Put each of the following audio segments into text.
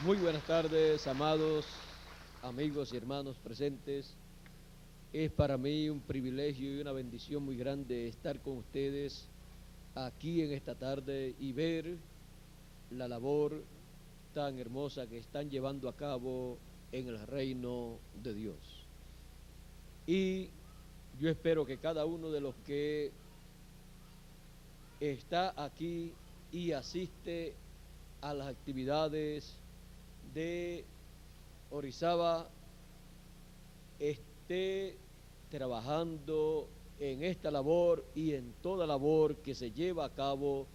Muy buenas tardes, amados amigos y hermanos presentes. Es para mí un privilegio y una bendición muy grande estar con ustedes aquí en esta tarde y ver la labor tan hermosa que están llevando a cabo en el reino de Dios. Y yo espero que cada uno de los que está aquí y asiste a las actividades de Orizaba esté trabajando en esta labor y en toda labor que se lleva a cabo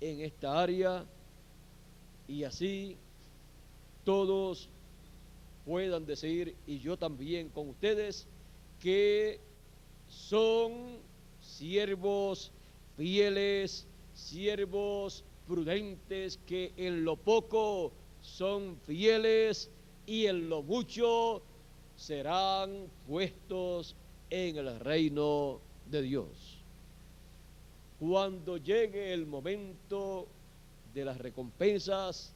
en esta área, y así todos puedan decir, y yo también con ustedes, que son siervos fieles, siervos prudentes, que en lo poco son fieles y en lo mucho serán puestos en el reino de Dios. Cuando llegue el momento de las recompensas,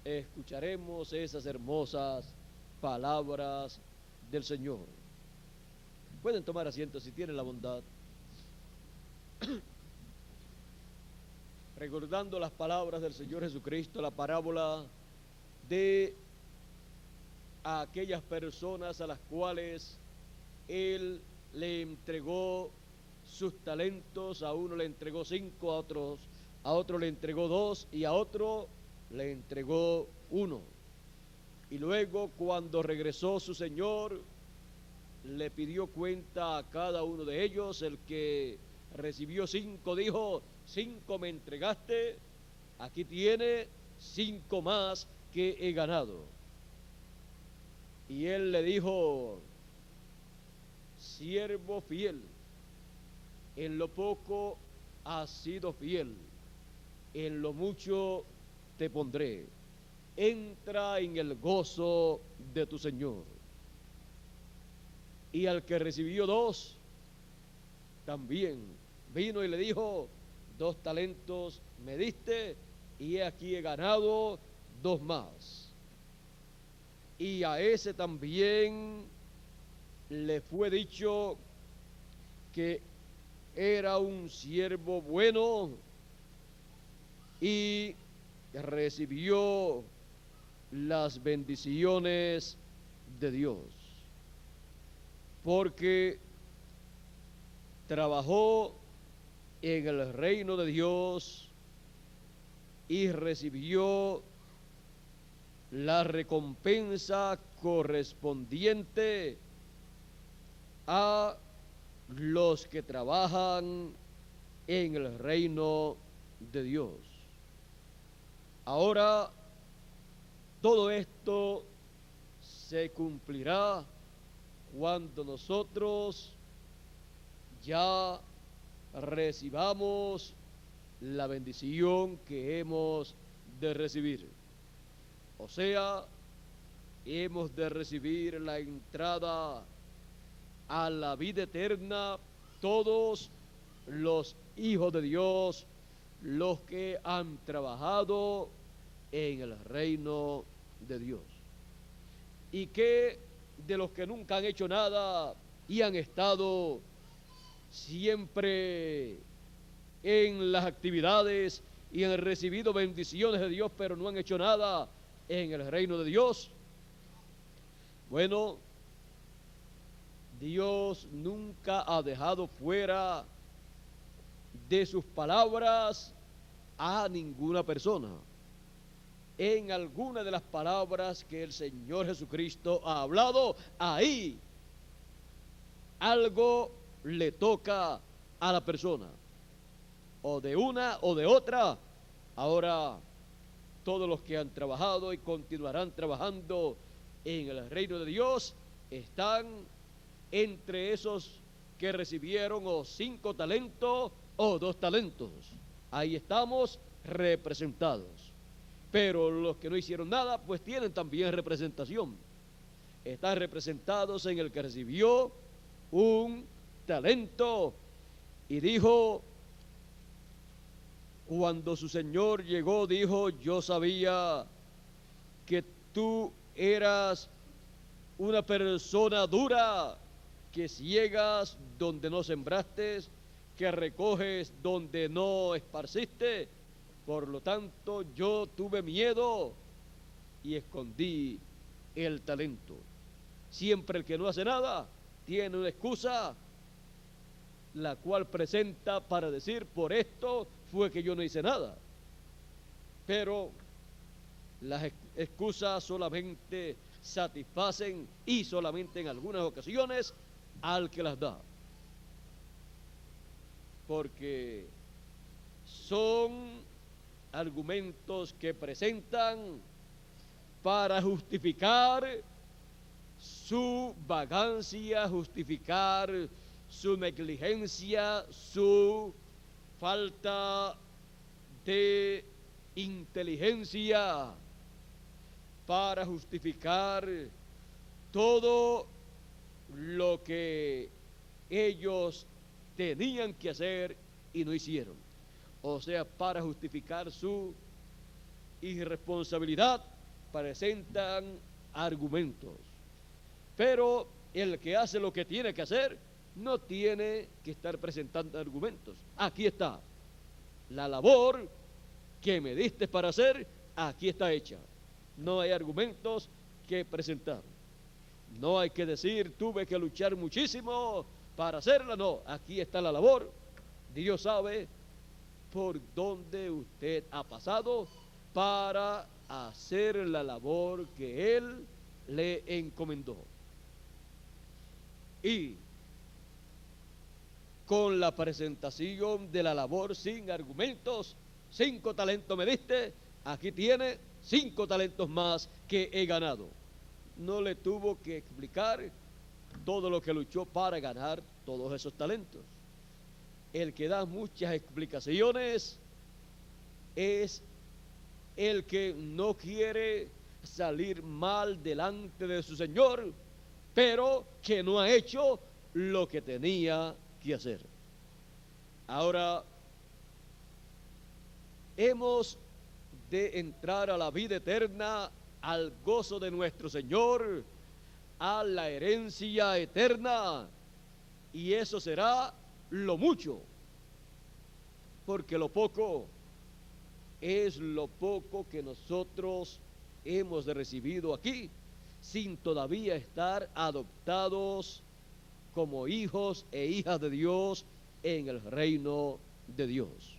escucharemos esas hermosas palabras del Señor. Pueden tomar asiento si tienen la bondad. Recordando las palabras del Señor Jesucristo, la parábola de aquellas personas a las cuales Él le entregó sus talentos. A uno le entregó 5, a otro le entregó 2 y a otro le entregó 1. Y luego, cuando regresó su Señor, le pidió cuenta a cada uno de ellos. El que recibió 5 dijo: 5 me entregaste, aquí tiene 5 más que he ganado. Y él le dijo: siervo fiel, en lo poco has sido fiel, en lo mucho te pondré, entra en el gozo de tu Señor. Y al que recibió 2, también vino y le dijo: 2 talentos me diste, y he aquí he ganado 2 más. Y a ese también le fue dicho que era un siervo bueno y recibió las bendiciones de Dios, porque trabajó en el reino de Dios y recibió la recompensa correspondiente a los que trabajan en el reino de Dios. Ahora, todo esto se cumplirá cuando nosotros ya recibamos la bendición que hemos de recibir. O sea, hemos de recibir la entrada a la vida eterna todos los hijos de Dios, los que han trabajado en el reino de Dios. Y que de los que nunca han hecho nada y han estado siempre en las actividades y han recibido bendiciones de Dios, pero no han hecho nada en el reino de Dios. Bueno, Dios nunca ha dejado fuera de sus palabras a ninguna persona. En alguna de las palabras que el Señor Jesucristo ha hablado, ahí algo le toca a la persona, o de una o de otra. Ahora, todos los que han trabajado y continuarán trabajando en el reino de Dios están entre esos que recibieron o 5 talentos o 2 talentos. Ahí estamos representados. Pero los que no hicieron nada, pues tienen también representación. Están representados en el que recibió un talento y dijo: cuando su señor llegó, dijo: yo sabía que tú eras una persona dura, que ciegas donde no sembraste, que recoges donde no esparciste. Por lo tanto, yo tuve miedo y escondí el talento. Siempre el que no hace nada tiene una excusa, la cual presenta para decir: por esto fue que yo no hice nada. Pero las excusas solamente satisfacen, y solamente en algunas ocasiones, al que las da, porque son argumentos que presentan para justificar su vagancia, justificar su negligencia, su falta de inteligencia, para justificar todo lo que ellos tenían que hacer y no hicieron. O sea, para justificar su irresponsabilidad, presentan argumentos. Pero el que hace lo que tiene que hacer no tiene que estar presentando argumentos. Aquí está la labor que me diste para hacer, aquí está hecha. No hay argumentos que presentar. No hay que decir: tuve que luchar muchísimo para hacerla. No, aquí está la labor. Dios sabe por dónde usted ha pasado para hacer la labor que Él le encomendó. Y con la presentación de la labor sin argumentos: 5 talentos me diste, aquí tiene 5 talentos más que he ganado. No le tuvo que explicar todo lo que luchó para ganar todos esos talentos. El que da muchas explicaciones es el que no quiere salir mal delante de su Señor, pero que no ha hecho lo que tenía que hacer. Ahora, hemos de entrar a la vida eterna, al gozo de nuestro Señor, a la herencia eterna, y eso será lo mucho, porque lo poco es lo poco que nosotros hemos recibido aquí, sin todavía estar adoptados como hijos e hijas de Dios en el reino de Dios.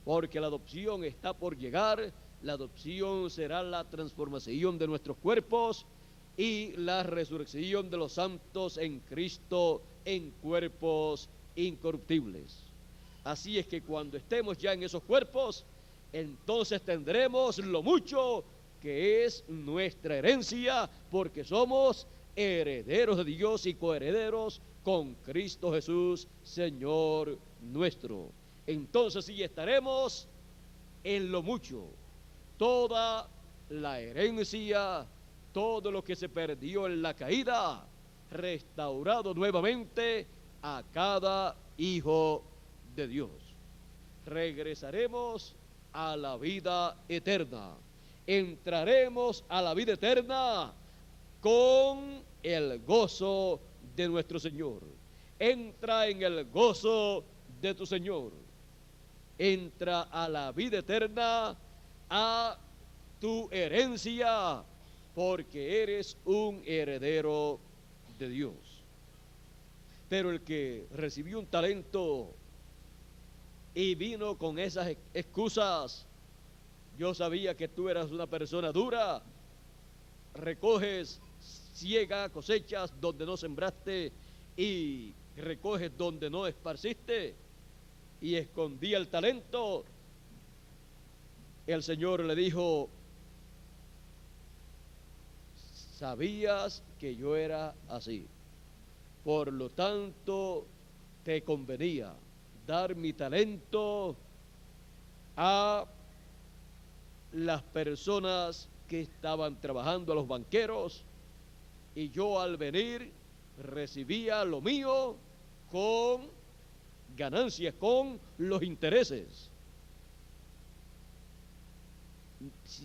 Porque la adopción está por llegar. La adopción será la transformación de nuestros cuerpos y la resurrección de los santos en Cristo en cuerpos incorruptibles. Así es que cuando estemos ya en esos cuerpos, entonces tendremos lo mucho que es nuestra herencia, porque somos herederos de Dios y coherederos con Cristo Jesús, Señor nuestro. Entonces sí estaremos en lo mucho. Toda la herencia, todo lo que se perdió en la caída, restaurado nuevamente a cada hijo de Dios. Regresaremos a la vida eterna. Entraremos a la vida eterna con el gozo de nuestro Señor. Entra en el gozo de tu Señor. Entra a la vida eterna, a tu herencia, porque eres un heredero de Dios. Pero el que recibió un talento y vino con esas excusas: yo sabía que tú eras una persona dura, recoges, ciega, cosechas donde no sembraste y recoges donde no esparciste, y escondí el talento. El Señor le dijo: sabías que yo era así, por lo tanto te convenía dar mi talento a las personas que estaban trabajando, a los banqueros, y yo al venir recibía lo mío con ganancias, con los intereses.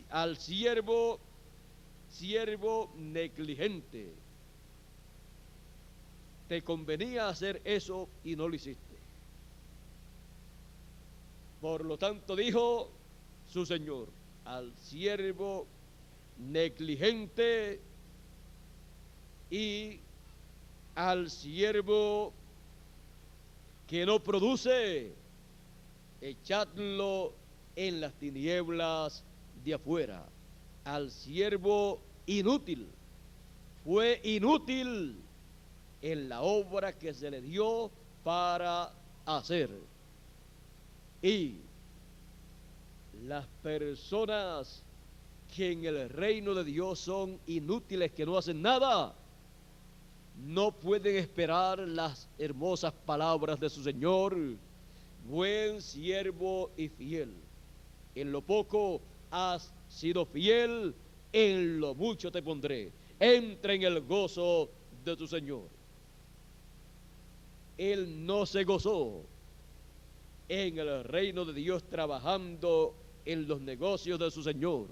Al siervo siervo negligente. Te convenía hacer eso y no lo hiciste. Por lo tanto dijo su señor: al siervo negligente y al siervo que no produce, echadlo en las tinieblas de afuera. Al siervo inútil, fue inútil en la obra que se le dio para hacer. Y las personas que en el reino de Dios son inútiles, que no hacen nada, no pueden esperar las hermosas palabras de su Señor: buen siervo y fiel. En lo poco has sido fiel, en lo mucho te pondré. Entra en el gozo de tu Señor. Él no se gozó en el reino de Dios trabajando en los negocios de su Señor.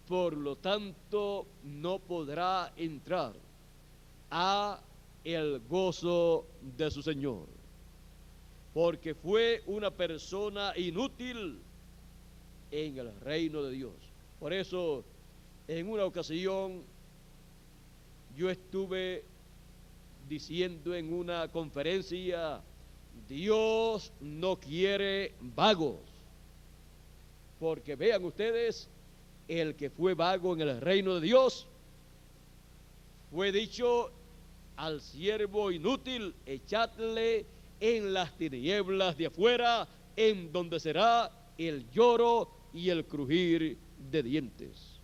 Por lo tanto, no podrá entrar a el gozo de su Señor, porque fue una persona inútil en el reino de Dios. Por eso, en una ocasión, yo estuve diciendo en una conferencia: Dios no quiere vagos, porque vean ustedes, el que fue vago en el reino de Dios, fue dicho: al siervo inútil, echadle en las tinieblas de afuera, en donde será el lloro y el crujir de dientes.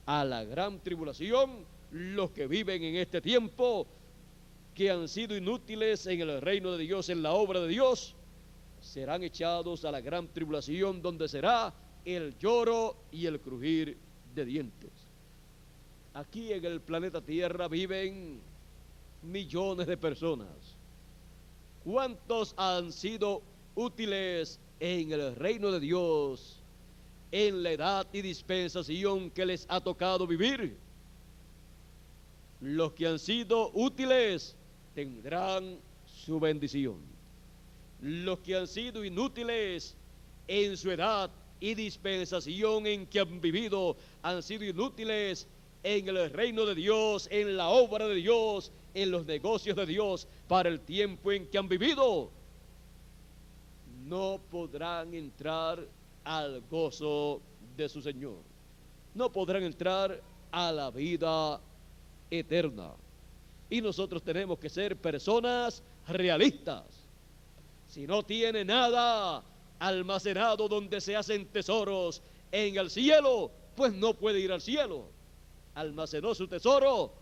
A la gran tribulación, los que viven en este tiempo, que han sido inútiles en el reino de Dios, en la obra de Dios, serán echados a la gran tribulación, donde será el lloro y el crujir de dientes. Aquí en el planeta Tierra viven millones de personas. ¿Cuántos han sido útiles en el reino de Dios en la edad y dispensación que les ha tocado vivir? Los que han sido útiles tendrán su bendición. Los que han sido inútiles en su edad y dispensación en que han vivido, han sido inútiles en el reino de Dios, en la obra de Dios, en los negocios de Dios, para el tiempo en que han vivido, no podrán entrar al gozo de su Señor. No podrán entrar a la vida eterna. Y nosotros tenemos que ser personas realistas. Si no tiene nada almacenado donde se hacen tesoros en el cielo, pues no puede ir al cielo. Almacenó su tesoro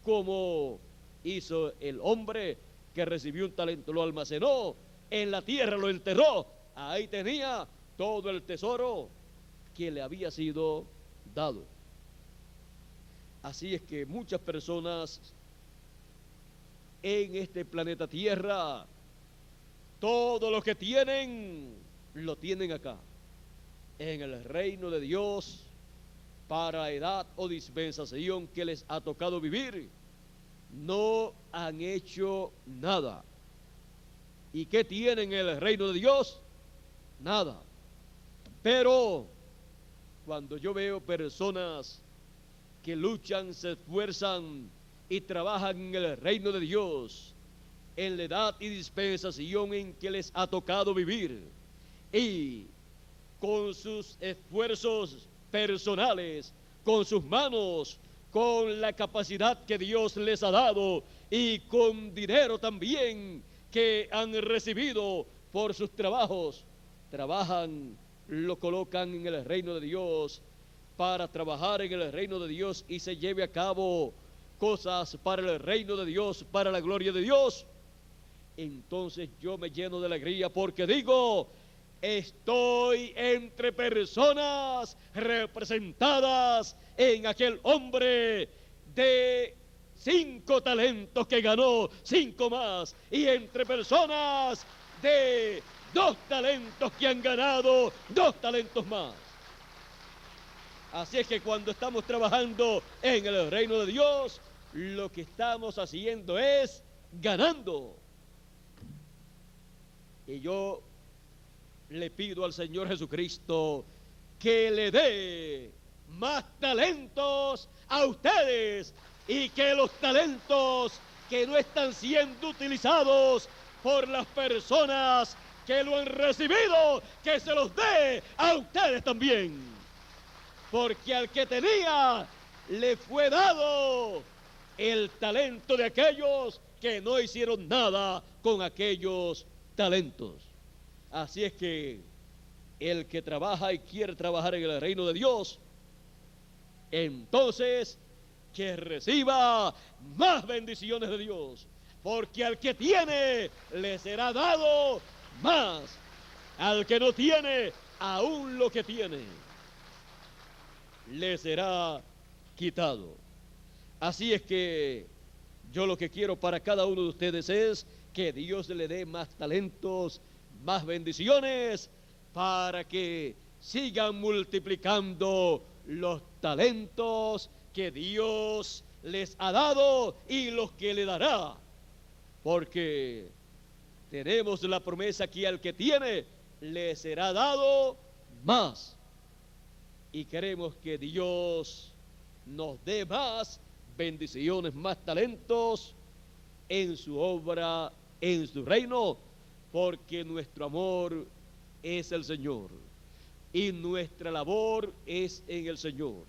como hizo el hombre que recibió un talento, lo almacenó en la tierra, lo enterró. Ahí tenía todo el tesoro que le había sido dado. Así es que muchas personas en este planeta Tierra, todo lo que tienen, lo tienen acá, en el reino de Dios, para edad o dispensación que les ha tocado vivir. No han hecho nada. ¿Y qué tienen en el reino de Dios? Nada. Pero cuando yo veo personas que luchan, se esfuerzan y trabajan en el reino de Dios, en la edad y dispensación en que les ha tocado vivir, y con sus esfuerzos personales, con sus manos, con la capacidad que Dios les ha dado y con dinero también que han recibido por sus trabajos, trabajan, lo colocan en el reino de Dios, para trabajar en el reino de Dios y se lleve a cabo cosas para el reino de Dios, para la gloria de Dios. Entonces yo me lleno de alegría, porque digo: estoy entre personas representadas en aquel hombre de 5 talentos que ganó 5 más, y entre personas de 2 talentos que han ganado 2 talentos más. Así es que cuando estamos trabajando en el reino de Dios, lo que estamos haciendo es ganando. Y yo le pido al Señor Jesucristo que le dé más talentos a ustedes, y que los talentos que no están siendo utilizados por las personas que lo han recibido, que se los dé a ustedes también. Porque al que tenía le fue dado el talento de aquellos que no hicieron nada con aquellos talentos. Así es que el que trabaja y quiere trabajar en el reino de Dios, entonces que reciba más bendiciones de Dios, porque al que tiene le será dado más, al que no tiene, aún lo que tiene le será quitado. Así es que yo lo que quiero para cada uno de ustedes es que Dios le dé más talentos, más bendiciones, para que sigan multiplicando los talentos que Dios les ha dado y los que le dará, porque tenemos la promesa que al que tiene le será dado más, y queremos que Dios nos dé más bendiciones, más talentos en su obra, en su reino, porque nuestro amor es el Señor y nuestra labor es en el Señor,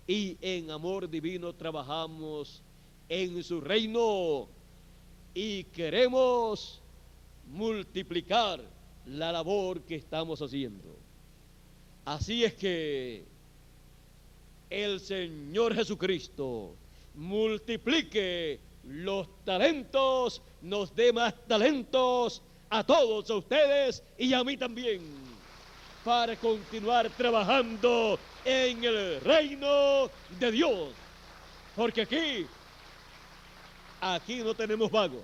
y en amor divino trabajamos en su reino y queremos multiplicar la labor que estamos haciendo. Así es que el Señor Jesucristo multiplique los talentos, nos dé más talentos a todos, a ustedes y a mí también, para continuar trabajando en el reino de Dios. Porque aquí no tenemos vagos.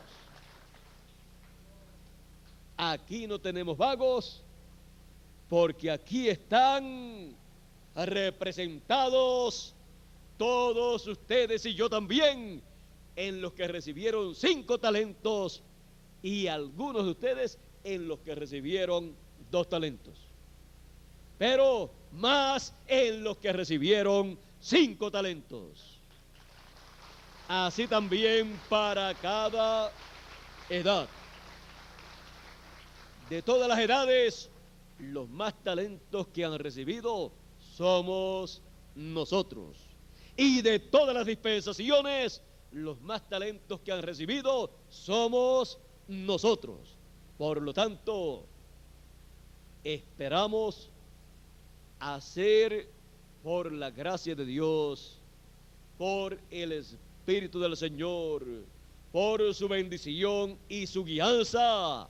Aquí no tenemos vagos, porque aquí están representados todos ustedes y yo también, en los que recibieron 5 talentos, y algunos de ustedes en los que recibieron 2 talentos, pero más en los que recibieron 5 talentos. Así también para cada edad. De todas las edades, los más talentos que han recibido somos nosotros. Y de todas las dispensaciones, los más talentos que han recibido somos nosotros. Por lo tanto, esperamos hacer, por la gracia de Dios, por el Espíritu del Señor, por su bendición y su guianza,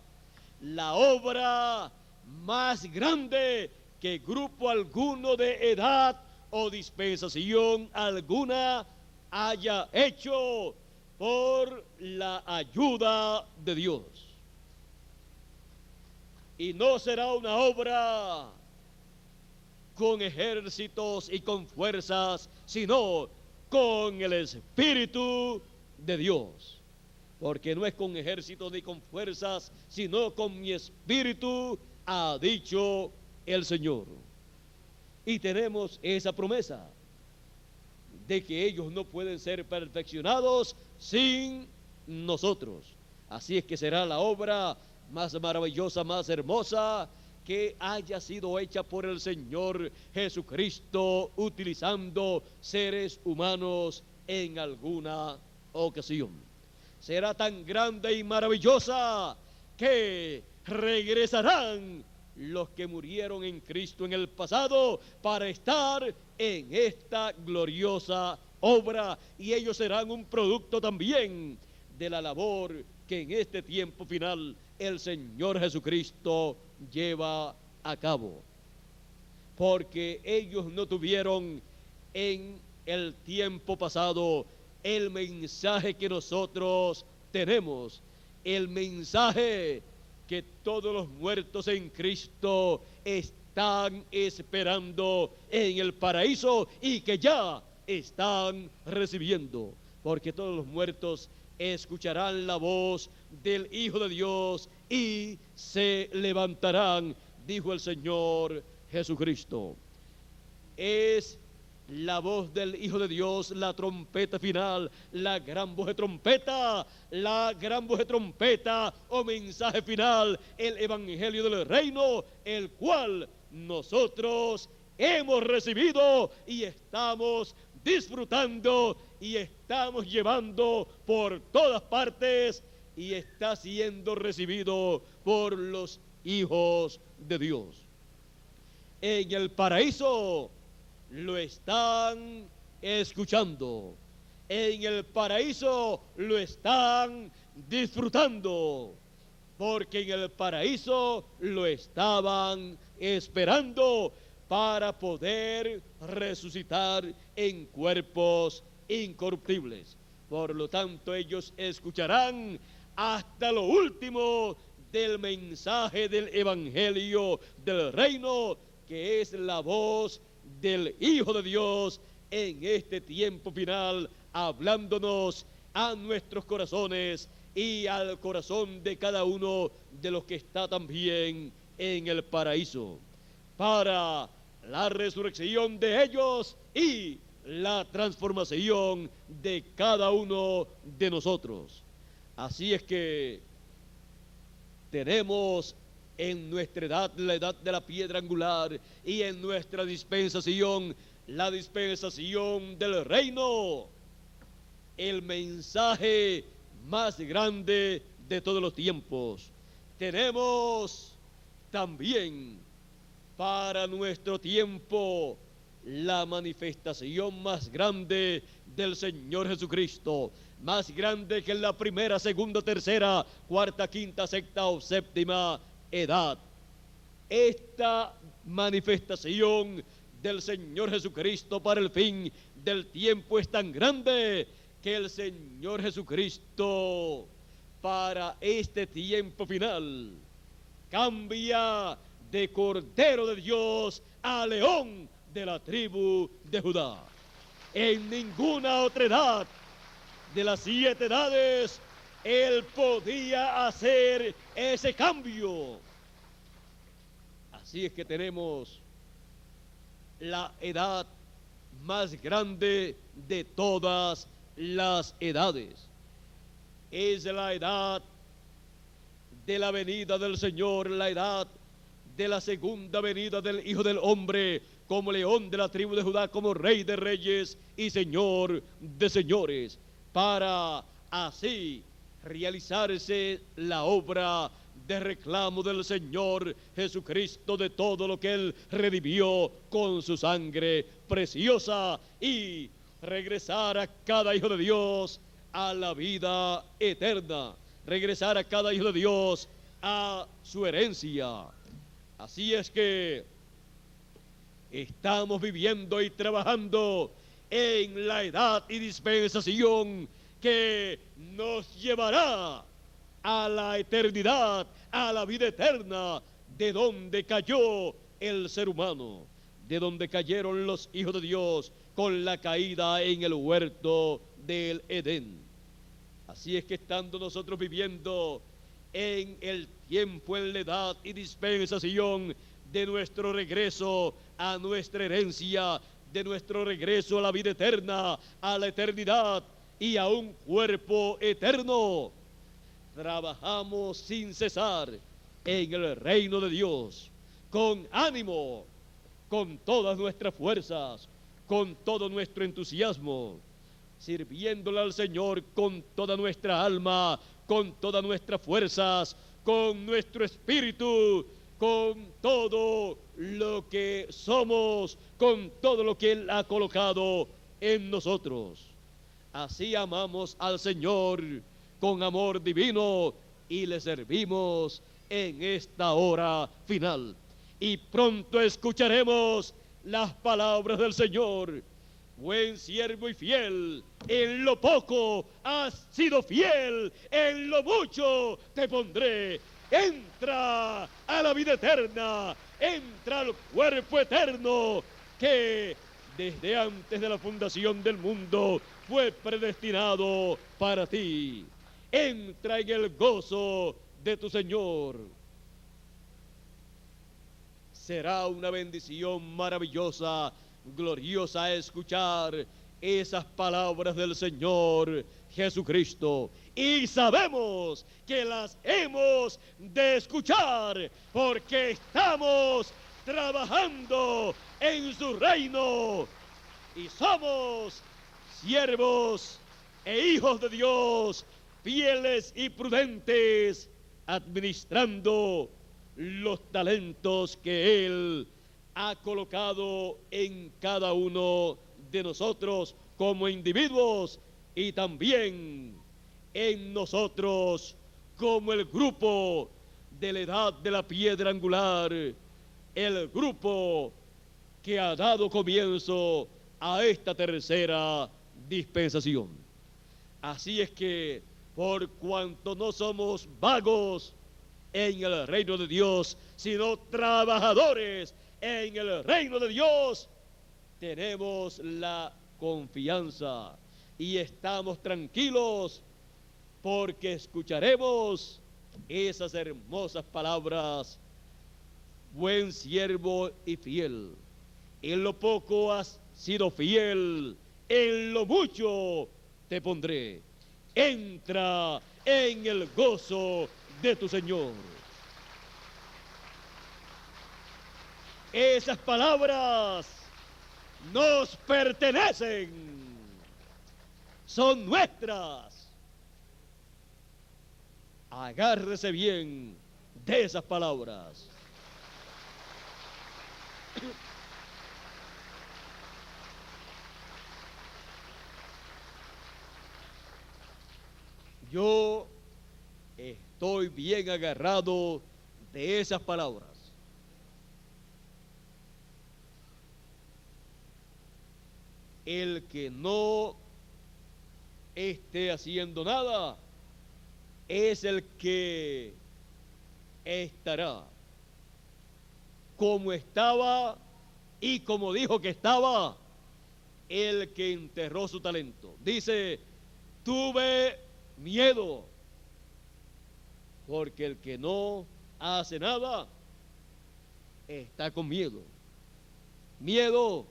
la obra más grande que grupo alguno de edad o dispensación alguna haya hecho, por la ayuda de Dios. Y no será una obra con ejércitos y con fuerzas, sino con el Espíritu de Dios. Porque no es con ejércitos ni con fuerzas, sino con mi espíritu, ha dicho el Señor. Y tenemos esa promesa de que ellos no pueden ser perfeccionados sin nosotros. Así es que será la obra más maravillosa, más hermosa que haya sido hecha por el Señor Jesucristo, utilizando seres humanos en alguna ocasión. Será tan grande y maravillosa que regresarán los que murieron en Cristo en el pasado para estar en esta gloriosa obra, y ellos serán un producto también de la labor que en este tiempo final el Señor Jesucristo lleva a cabo, porque ellos no tuvieron en el tiempo pasado el mensaje que nosotros tenemos, el mensaje que todos los muertos en Cristo están están esperando en el paraíso y que ya están recibiendo, porque todos los muertos escucharán la voz del Hijo de Dios y se levantarán, dijo el Señor Jesucristo. Es la voz del Hijo de Dios, la trompeta final, la gran voz de trompeta, o mensaje final, el evangelio del reino, el cual nosotros hemos recibido y estamos disfrutando y estamos llevando por todas partes, y está siendo recibido por los hijos de Dios. En el paraíso lo están escuchando, en el paraíso lo están disfrutando, porque en el paraíso lo estaban esperando para poder resucitar en cuerpos incorruptibles. Por lo tanto, ellos escucharán hasta lo último del mensaje del evangelio del reino, que es la voz del Hijo de Dios en este tiempo final, hablándonos a nuestros corazones y al corazón de cada uno de los que está también en el paraíso, para la resurrección de ellos y la transformación de cada uno de nosotros. Así es que tenemos en nuestra edad la edad de la piedra angular, y en nuestra dispensación la dispensación del reino, el mensaje más grande de todos los tiempos. Tenemos también para nuestro tiempo la manifestación más grande del Señor Jesucristo, más grande que en la primera, segunda, tercera, cuarta, quinta, sexta o séptima edad. Esta manifestación del Señor Jesucristo para el fin del tiempo es tan grande que el Señor Jesucristo, para este tiempo final, cambia de Cordero de Dios a León de la tribu de Judá. En ninguna otra edad de las 7 edades Él podía hacer ese cambio. Así es que tenemos la edad más grande de todas las edades. Es la edad de la venida del Señor, la edad de la segunda venida del Hijo del Hombre, como León de la tribu de Judá, como Rey de Reyes y Señor de Señores, para así realizarse la obra de reclamo del Señor Jesucristo de todo lo que Él redimió con su sangre preciosa, y regresar a cada hijo de Dios a la vida eterna, regresar a cada hijo de Dios a su herencia. Así es que estamos viviendo y trabajando en la edad y dispensación que nos llevará a la eternidad, a la vida eterna, de donde cayó el ser humano, de donde cayeron los hijos de Dios con la caída en el huerto del Edén. Así es que estando nosotros viviendo en el tiempo, en la edad y dispensación de nuestro regreso a nuestra herencia, de nuestro regreso a la vida eterna, a la eternidad y a un cuerpo eterno, trabajamos sin cesar en el reino de Dios, con ánimo, con todas nuestras fuerzas, con todo nuestro entusiasmo, sirviéndole al Señor con toda nuestra alma, con todas nuestras fuerzas, con nuestro espíritu, con todo lo que somos, con todo lo que Él ha colocado en nosotros. Así amamos al Señor con amor divino y le servimos en esta hora final. Y pronto escucharemos las palabras del Señor: buen siervo y fiel, en lo poco has sido fiel, en lo mucho te pondré, entra a la vida eterna, entra al cuerpo eterno que desde antes de la fundación del mundo fue predestinado para ti. Entra en el gozo de tu Señor. Será una bendición maravillosa, gloriosa escuchar esas palabras del Señor Jesucristo. Y sabemos que las hemos de escuchar porque estamos trabajando en su reino y somos siervos e hijos de Dios, fieles y prudentes, administrando los talentos que Él ha colocado en cada uno de nosotros como individuos y también en nosotros como el grupo de la edad de la piedra angular, el grupo que ha dado comienzo a esta tercera dispensación. Así es que por cuanto no somos vagos en el reino de Dios, sino trabajadores en el reino de Dios, tenemos la confianza y estamos tranquilos porque escucharemos esas hermosas palabras: buen siervo y fiel, en lo poco has sido fiel, en lo mucho te pondré, entra en el gozo de tu Señor. Esas palabras nos pertenecen, son nuestras. Agárrese bien de esas palabras. Yo estoy bien agarrado de esas palabras. El que no esté haciendo nada es el que estará como estaba y como dijo que estaba el que enterró su talento. Dice: tuve miedo, porque el que no hace nada está con miedo. Miedo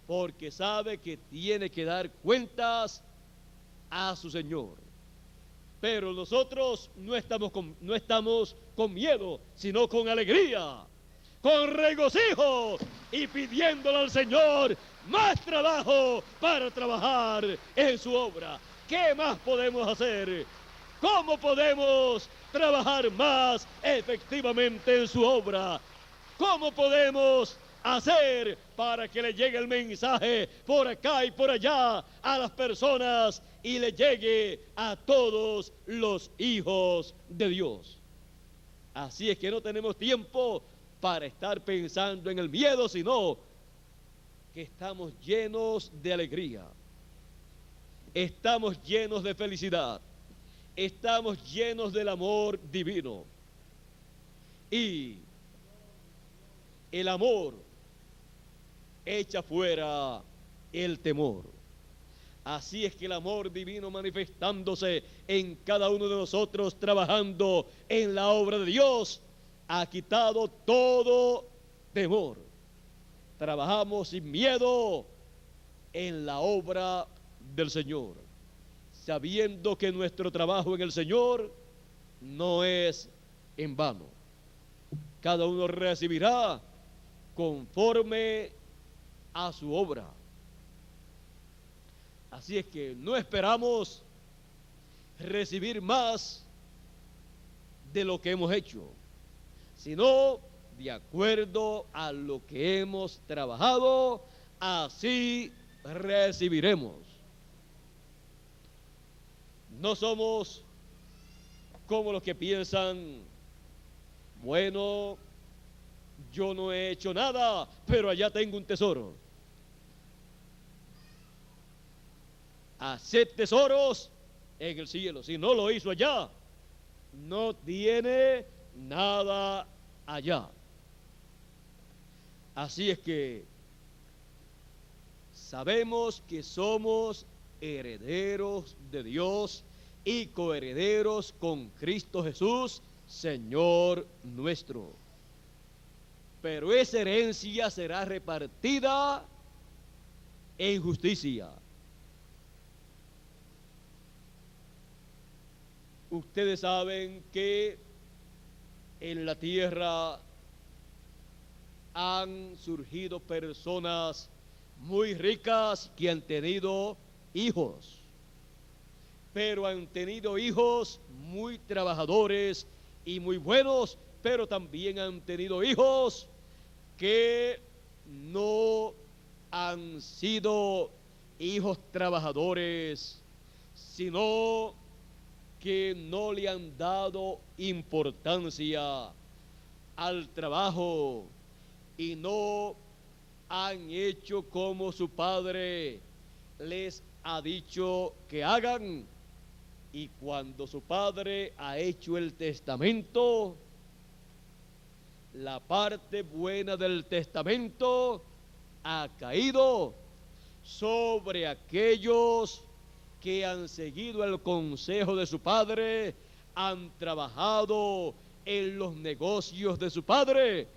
porque sabe que tiene que dar cuentas a su Señor. Pero nosotros no estamos con miedo, sino con alegría, con regocijo y pidiéndole al Señor más trabajo para trabajar en su obra. ¿Qué más podemos hacer? ¿Cómo podemos trabajar más efectivamente en su obra? ¿Cómo podemos hacer para que le llegue el mensaje por acá y por allá a las personas y le llegue a todos los hijos de Dios? Así es que no tenemos tiempo para estar pensando en el miedo, sino que estamos llenos de alegría, estamos llenos de felicidad, estamos llenos del amor divino. Y el amor echa fuera el temor. Así es que el amor divino manifestándose en cada uno de nosotros, trabajando en la obra de Dios, ha quitado todo temor. Trabajamos sin miedo en la obra del Señor, sabiendo que nuestro trabajo en el Señor no es en vano. Cada uno recibirá conforme a su obra. Así es que no esperamos recibir más de lo que hemos hecho, sino de acuerdo a lo que hemos trabajado, así recibiremos. No somos como los que piensan: bueno, yo no he hecho nada, pero allá tengo un tesoro. Haced tesoros en el cielo. Si no lo hizo allá, no tiene nada allá. Así es que sabemos que somos herederos de Dios y coherederos con Cristo Jesús, Señor nuestro. Pero esa herencia será repartida en justicia. Ustedes saben que en la tierra han surgido personas muy ricas que han tenido hijos, pero han tenido hijos muy trabajadores y muy buenos, pero también han tenido hijos que no han sido hijos trabajadores, sino que no le han dado importancia al trabajo y no han hecho como su padre les ha dicho que hagan. Y cuando su padre ha hecho el testamento, la parte buena del testamento ha caído sobre aquellos que han seguido el consejo de su padre, han trabajado en los negocios de su padre,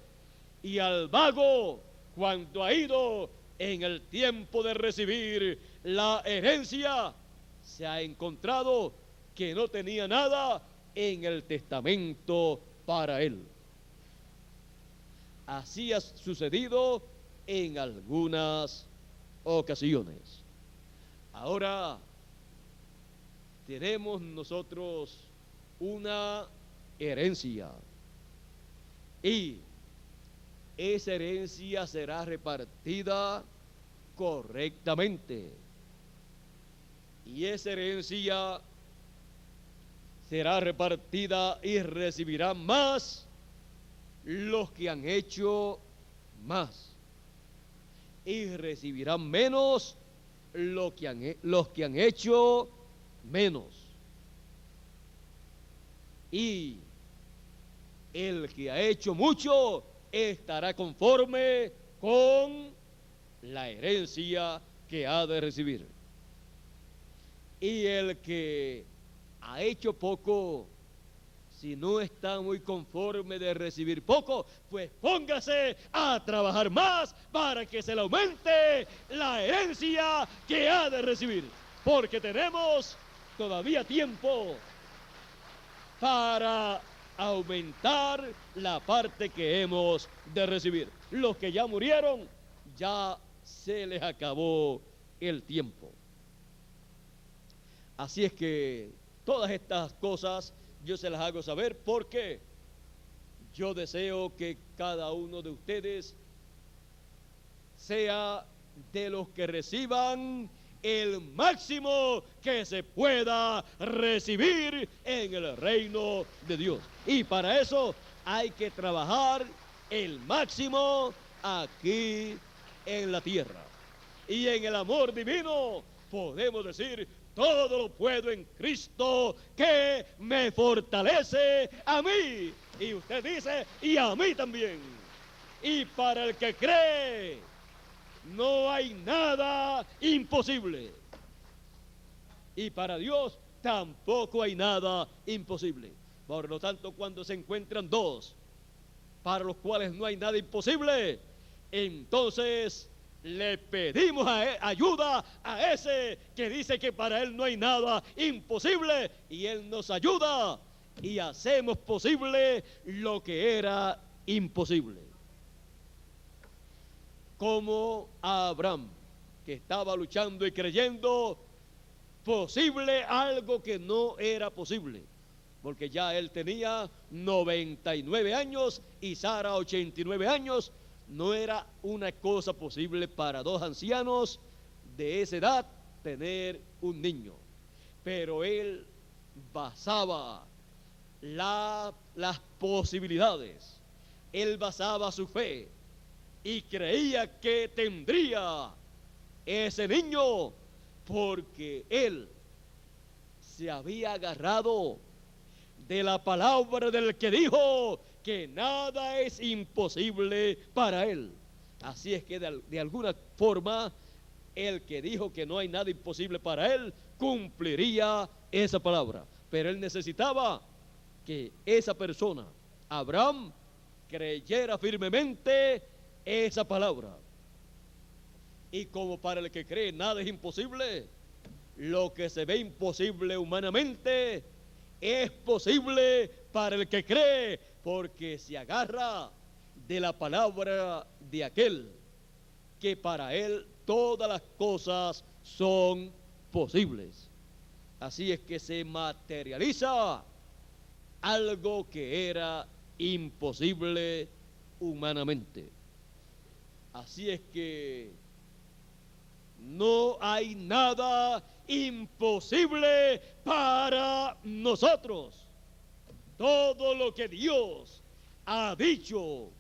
y al vago, cuando ha ido en el tiempo de recibir la herencia, se ha encontrado que no tenía nada en el testamento para él. Así ha sucedido en algunas ocasiones. Ahora tenemos nosotros una herencia y esa herencia será repartida correctamente, y esa herencia será repartida y recibirán más los que han hecho más, y recibirán menos los que han hecho menos. Y el que ha hecho mucho estará conforme con la herencia que ha de recibir. Y el que ha hecho poco, si no está muy conforme de recibir poco, pues póngase a trabajar más para que se le aumente la herencia que ha de recibir. Porque tenemos todavía tiempo para aumentar la parte que hemos de recibir. Los que ya murieron, ya se les acabó el tiempo. Así es que todas estas cosas yo se las hago saber porque yo deseo que cada uno de ustedes sea de los que reciban el máximo que se pueda recibir en el reino de Dios. Y para eso hay que trabajar el máximo aquí en la tierra. Y en el amor divino podemos decir: todo lo puedo en Cristo que me fortalece a mí. Y usted dice: y a mí también. Y para el que cree, no hay nada imposible. Y para Dios tampoco hay nada imposible. Por lo tanto, cuando se encuentran dos para los cuales no hay nada imposible, entonces le pedimos ayuda a ese que dice que para él no hay nada imposible, y él nos ayuda y hacemos posible lo que era imposible. Como a Abraham, que estaba luchando y creyendo posible algo que no era posible, porque ya él tenía 99 años y Sara 89 años. No era una cosa posible para dos ancianos de esa edad tener un niño, pero él basaba las posibilidades, él basaba su fe y creía que tendría ese niño porque él se había agarrado de la palabra del que dijo que nada es imposible para él. Así es que de alguna forma el que dijo que no hay nada imposible para él cumpliría esa palabra. Pero él necesitaba que esa persona, Abraham, creyera firmemente esa palabra. Y como para el que cree nada es imposible, lo que se ve imposible humanamente es posible para el que cree, porque se agarra de la palabra de aquel que para él todas las cosas son posibles. Así es que se materializa algo que era imposible humanamente. Así es que no hay nada imposible para nosotros. Todo lo que Dios ha dicho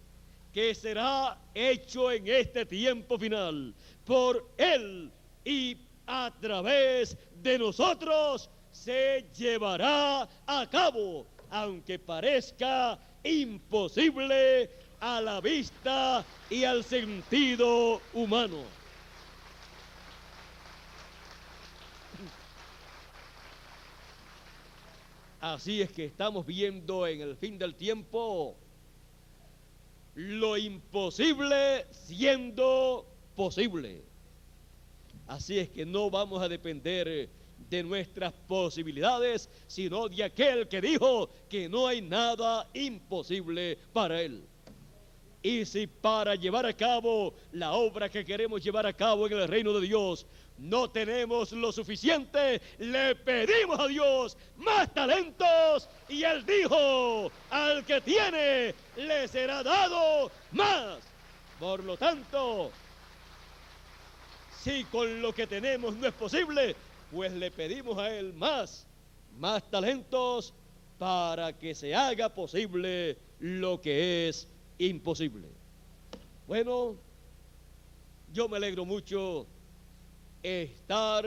que será hecho en este tiempo final por Él y a través de nosotros se llevará a cabo, aunque parezca imposible a la vista y al sentido humano. Así es que estamos viendo en el fin del tiempo lo imposible siendo posible. Así es que no vamos a depender de nuestras posibilidades, sino de aquel que dijo que no hay nada imposible para él. Y si para llevar a cabo la obra que queremos llevar a cabo en el reino de Dios no tenemos lo suficiente, le pedimos a Dios más talentos, y Él dijo, al que tiene le será dado más. Por lo tanto, si con lo que tenemos no es posible, pues le pedimos a Él más talentos para que se haga posible lo que es imposible. Bueno, yo me alegro mucho estar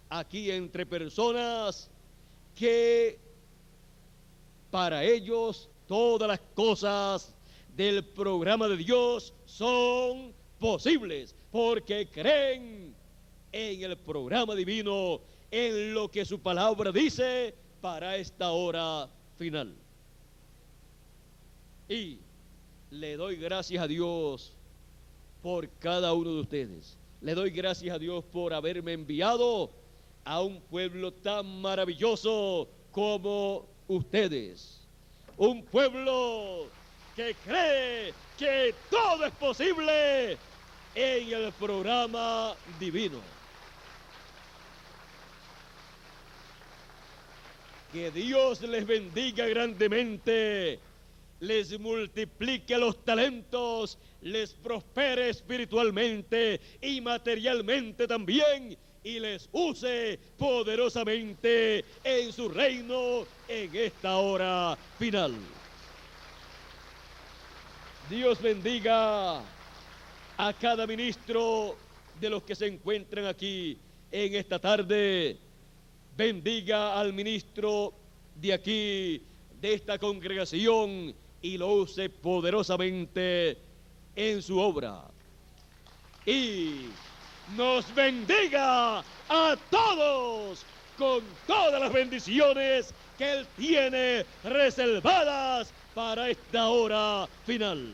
aquí entre personas que para ellos todas las cosas del programa de Dios son posibles, porque creen en el programa divino, en lo que su palabra dice para esta hora final. Y le doy gracias a Dios por cada uno de ustedes. Le doy gracias a Dios por haberme enviado a un pueblo tan maravilloso como ustedes. Un pueblo que cree que todo es posible en el programa divino. Que Dios les bendiga grandemente, les multiplique los talentos, les prospere espiritualmente y materialmente también, y les use poderosamente en su reino en esta hora final. Dios bendiga a cada ministro de los que se encuentran aquí en esta tarde. Bendiga al ministro de aquí, de esta congregación, y lo use poderosamente en su obra. Y nos bendiga a todos con todas las bendiciones que Él tiene reservadas para esta hora final.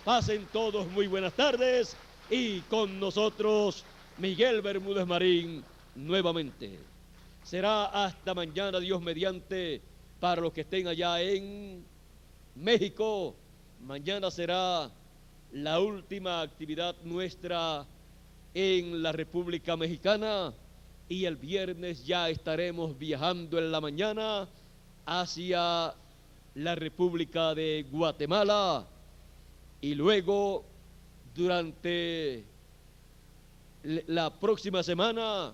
Pasen todos muy buenas tardes, y con nosotros Miguel Bermúdez Marín nuevamente. Será hasta mañana, Dios mediante, para los que estén allá en México. Mañana será la última actividad nuestra en la República Mexicana, y el viernes ya estaremos viajando en la mañana hacia la República de Guatemala, y luego durante la próxima semana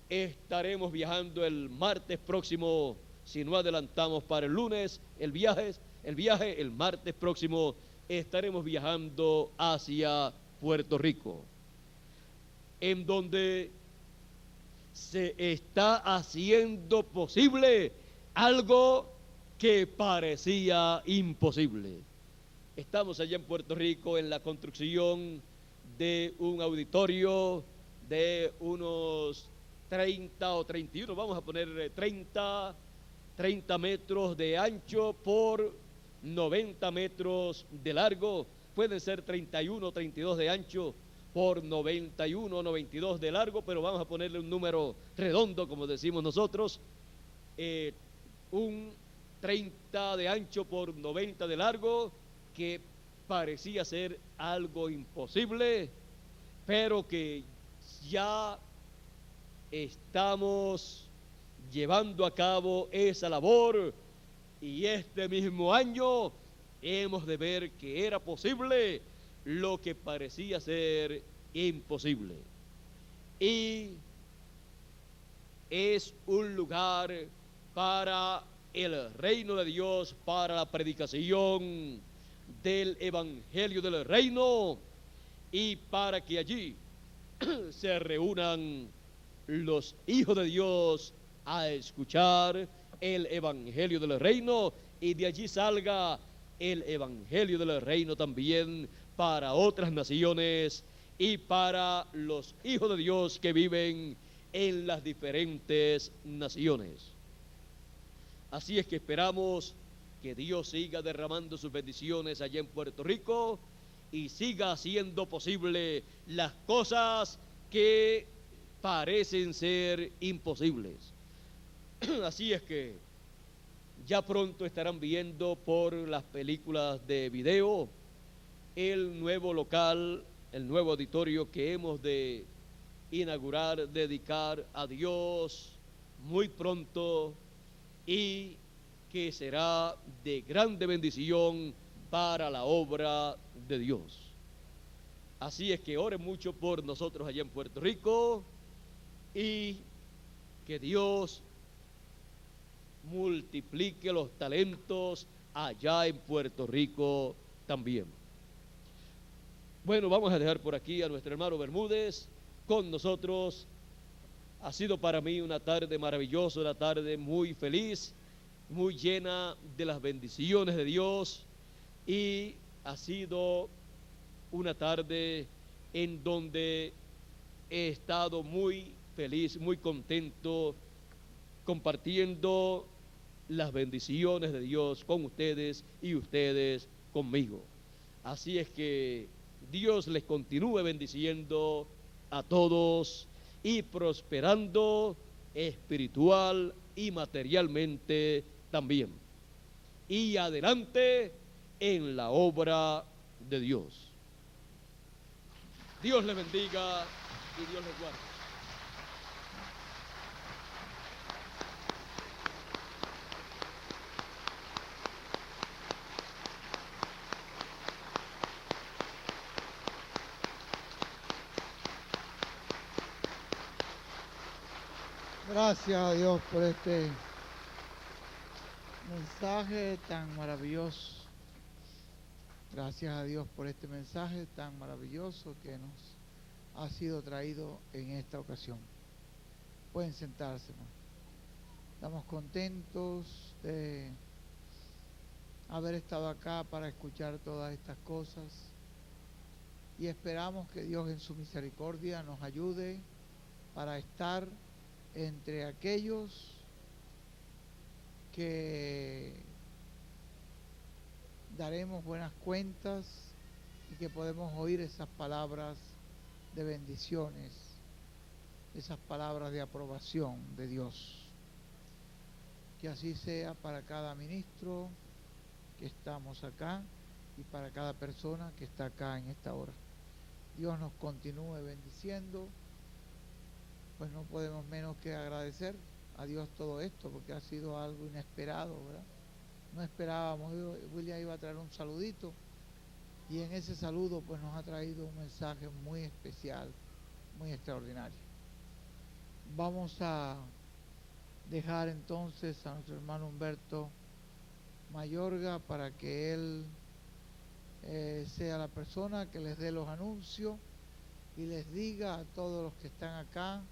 estaremos viajando el martes próximo, si no adelantamos para el lunes el viaje, el martes próximo estaremos viajando hacia Puerto Rico, en donde se está haciendo posible algo que parecía imposible. Estamos allá en Puerto Rico en la construcción de un auditorio de unos 30 o 31, vamos a poner 30 metros de ancho por 90 metros de largo. Pueden ser 31 o 32 de ancho por 91 o 92 de largo, pero vamos a ponerle un número redondo, como decimos nosotros, un 30 de ancho por 90 de largo, que parecía ser algo imposible, pero que ya estamos llevando a cabo esa labor, y este mismo año hemos de ver que era posible lo que parecía ser imposible. Y es un lugar para el reino de Dios, para la predicación del evangelio del reino, y para que allí se reúnan los hijos de Dios a escuchar el evangelio del reino, y de allí salga el evangelio del reino también para otras naciones y para los hijos de Dios que viven en las diferentes naciones. Así es que esperamos que Dios siga derramando sus bendiciones allá en Puerto Rico y siga haciendo posible las cosas que parecen ser imposibles. Así es que ya pronto estarán viendo por las películas de video el nuevo local, el nuevo auditorio que hemos de inaugurar, dedicar a Dios muy pronto, y que será de grande bendición para la obra de Dios. Así es que oren mucho por nosotros allá en Puerto Rico, y que Dios multiplique los talentos allá en Puerto Rico también. Bueno, vamos a dejar por aquí a nuestro hermano Bermúdez con nosotros. Ha sido para mí una tarde maravillosa, una tarde muy feliz, muy llena de las bendiciones de Dios, y ha sido una tarde en donde he estado muy feliz, muy contento, compartiendo las bendiciones de Dios con ustedes y ustedes conmigo. Así es que Dios les continúe bendiciendo a todos y prosperando espiritual y materialmente también. Y adelante en la obra de Dios. Dios les bendiga y Dios les guarde. Gracias a Dios por este mensaje tan maravilloso. Gracias a Dios por este mensaje tan maravilloso que nos ha sido traído en esta ocasión. Pueden sentarse, hermano. Estamos contentos de haber estado acá para escuchar todas estas cosas, y esperamos que Dios en su misericordia nos ayude para estar entre aquellos que daremos buenas cuentas y que podemos oír esas palabras de bendiciones, esas palabras de aprobación de Dios. Que así sea para cada ministro que estamos acá y para cada persona que está acá en esta hora. Dios nos continúe bendiciendo. Pues no podemos menos que agradecer a Dios todo esto, porque ha sido algo inesperado, ¿verdad? No esperábamos. William iba a traer un saludito, y en ese saludo pues nos ha traído un mensaje muy especial, muy extraordinario. Vamos a dejar entonces a nuestro hermano Humberto Mayorga para que él sea la persona que les dé los anuncios y les diga a todos los que están acá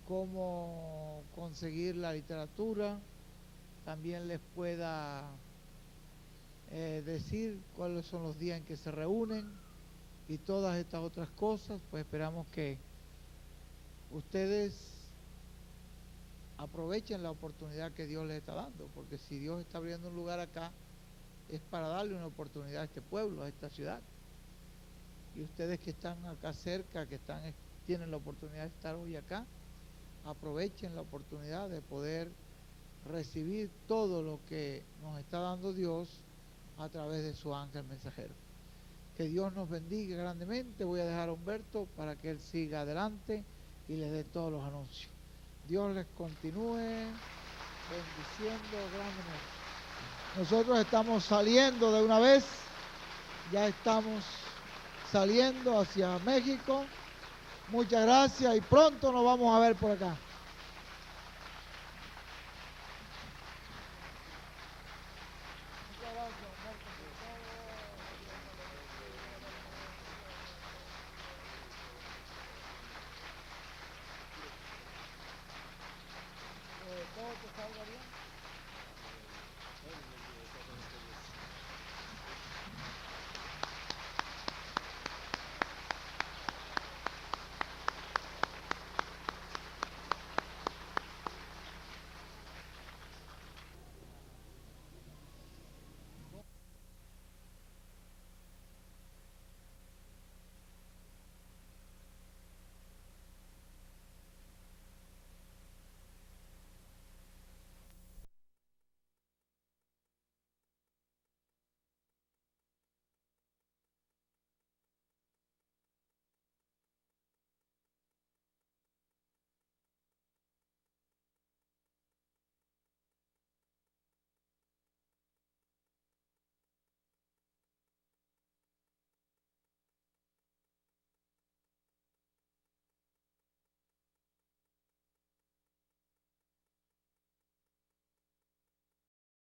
cómo conseguir la literatura también les pueda decir cuáles son los días en que se reúnen y todas estas otras cosas. Pues esperamos que ustedes aprovechen la oportunidad que Dios les está dando, porque si Dios está abriendo un lugar acá, es para darle una oportunidad a este pueblo, a esta ciudad. Y ustedes que están acá cerca, que tienen la oportunidad de estar hoy acá, aprovechen la oportunidad de poder recibir todo lo que nos está dando Dios a través de su ángel mensajero. Que Dios nos bendiga grandemente. Voy a dejar a Humberto para que él siga adelante y les dé todos los anuncios. Dios les continúe bendiciendo grandemente. Nosotros estamos saliendo de una vez, ya estamos saliendo hacia México. Muchas gracias y pronto nos vamos a ver por acá.